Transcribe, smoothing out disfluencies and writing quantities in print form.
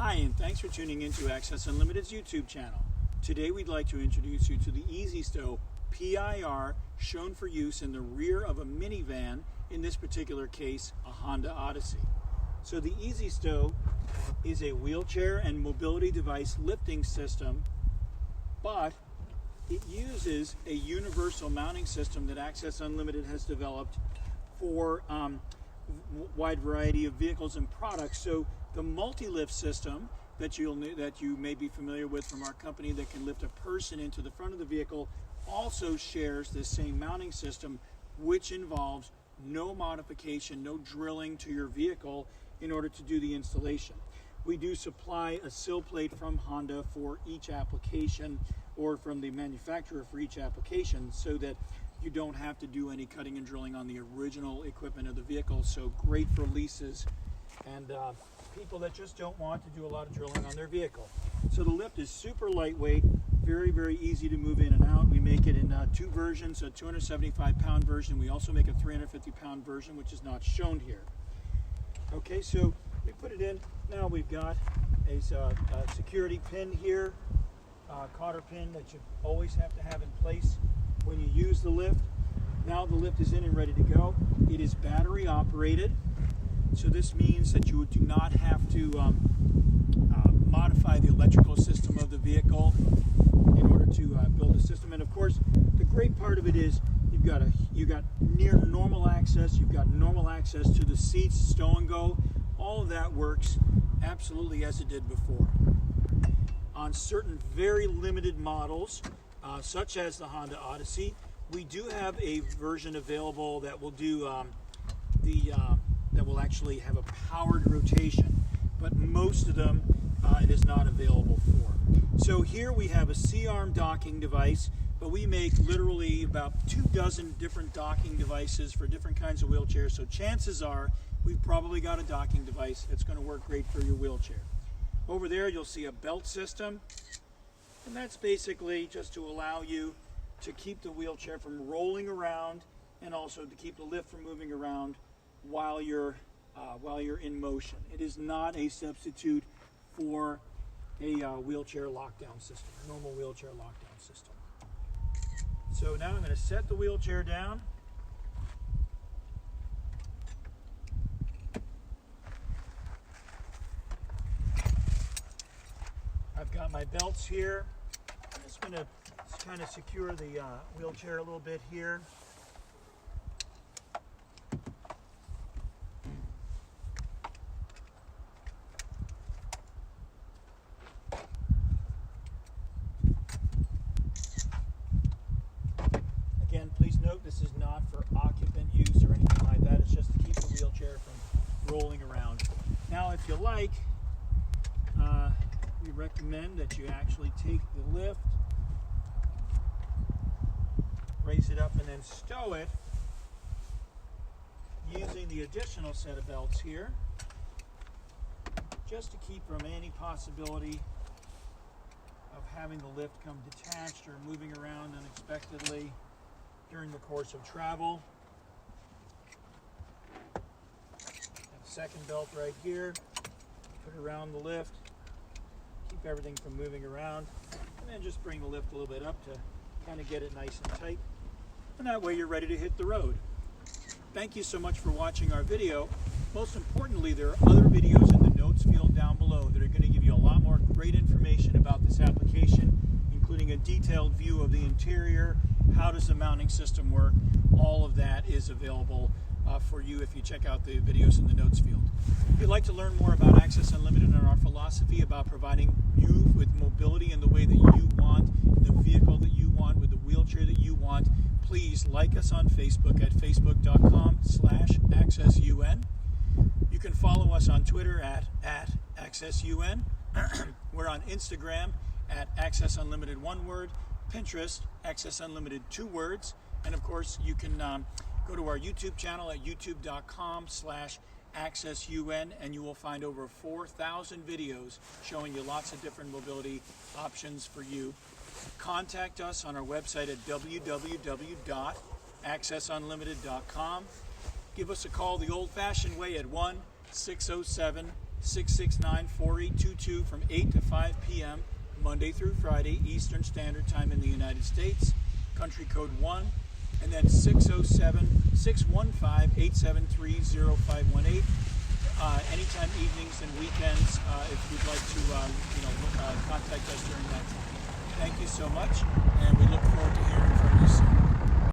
Hi, and thanks for tuning in to Access Unlimited's YouTube channel. Today we'd like to introduce you to the Easy-Stow PIR, shown for use in the rear of a minivan, in this particular case a Honda Odyssey. So the Easy-Stow is a wheelchair and mobility device lifting system, but it uses a universal mounting system that Access Unlimited has developed for a wide variety of vehicles and products. So the multi-lift system that you may be familiar with from our company that can lift a person into the front of the vehicle also shares this same mounting system, which involves no modification, no drilling to your vehicle in order to do the installation. We do supply a sill plate from Honda for each application, or from the manufacturer for each application, so that you don't have to do any cutting and drilling on the original equipment of the vehicle. So great for leases and people that just don't want to do a lot of drilling on their vehicle. So the lift is super lightweight, very, very easy to move in and out. We make it in two versions, a 275-pound version. We also make a 350-pound version, which is not shown here. Okay, so we put it in. Now we've got a security pin here, cotter pin that you always have to have in place when you use the lift. Now the lift is in and ready to go. It is battery operated, so this means that you do not have to modify the electrical system of the vehicle in order to build a system. And of course, the great part of it is you've got near normal access. You've got normal access to the seats, stow and go. All of that works absolutely as it did before. On certain very limited models, such as the Honda Odyssey, we do have a version available that will do that will actually have a powered rotation, but most of them it is not available for. So here we have a C-arm docking device, but we make literally about 24 different docking devices for different kinds of wheelchairs. So chances are we've probably got a docking device that's going to work great for your wheelchair. Over there you'll see a belt system, and that's basically just to allow you to keep the wheelchair from rolling around, and also to keep the lift from moving around while you're in motion. It is not a substitute for a wheelchair lockdown system, a normal wheelchair lockdown system. So now I'm going to set the wheelchair down. I've got my belts here. I'm just going to kind of secure the wheelchair a little bit here. Again, please note this is not for occupant use or anything like that. It's just to keep the wheelchair from rolling around. Now, if you like, we recommend that you actually take the lift, raise it up, and then stow it using the additional set of belts here, just to keep from any possibility of having the lift come detached or moving around unexpectedly during the course of travel. And second belt right here, put it around the lift, keep everything from moving around, and then just bring the lift a little bit up to kind of get it nice and tight, and that way you're ready to hit the road. Thank you so much for watching our video. Most importantly, there are other videos in the notes field down below that are going to give you a lot more great information about this application, including a detailed view of the interior, how does the mounting system work. All of that is available for you if you check out the videos in the notes field. If you'd like to learn more about Access Unlimited and our philosophy about providing you with mobility in the way that you want, the vehicle that you want, with the wheelchair that you want, please like us on Facebook at facebook.com/accessun. You can follow us on Twitter at accessun. We're on Instagram at Access Unlimited, one word, Pinterest, Access Unlimited, 2 words, and of course you can go to our YouTube channel at youtube.com/accessun, and you will find over 4,000 videos showing you lots of different mobility options for you. Contact us on our website at www.accessunlimited.com. Give us a call the old-fashioned way at 1-607 669-4822 from 8 to 5 p.m. Monday through Friday, Eastern Standard Time in the United States. Country code 1, and then 607-615-873-0518. Anytime, evenings and weekends, if you'd like to contact us during that time. Thank you so much, and we look forward to hearing